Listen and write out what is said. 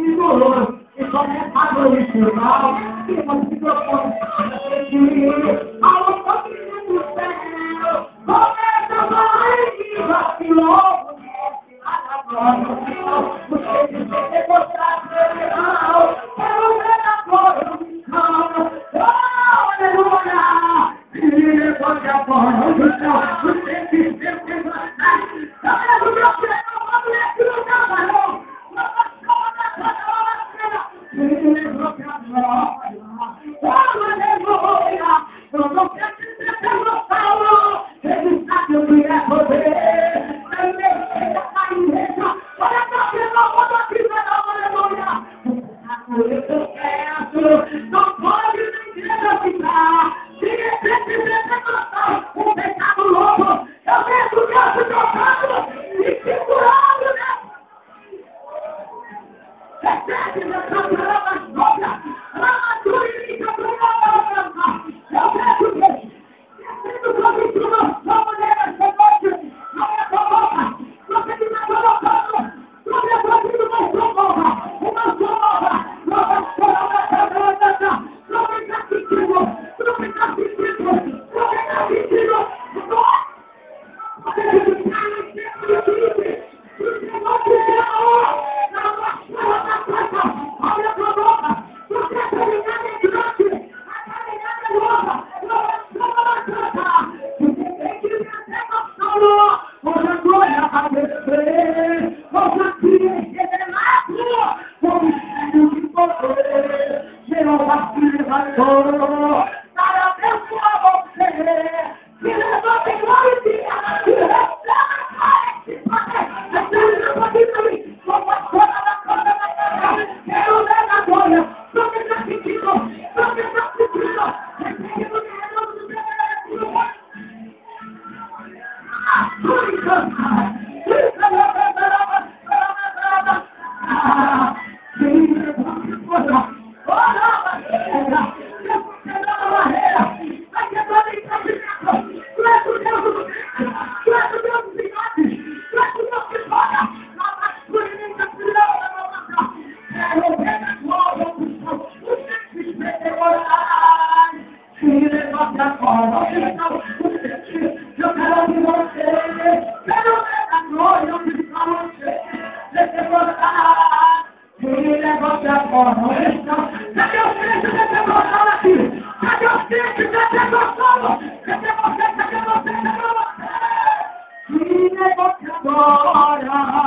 vigoroso. E só é adoracional. E você propõe algo do céu. Começa a mais que vacilou. Você deve mostrar real. Quero ver a glória do céu. Aleluia. E pode agora do céu. Você que sempre vai. Olha o meu céu. Olha aqui no camarão. Não pode nem acreditar. Um pecado louco. Eu vejo o braço trocado e segurado, né? Recebe nessa palavra sobra. Eu vejo que sendo conhecido como mulher forte, não é sua boca. Você que está colocando, não é fazendo mais sua boca. Uma sua boca. Não é não está sentindo. Não está sentindo. Não está sentindo. Agora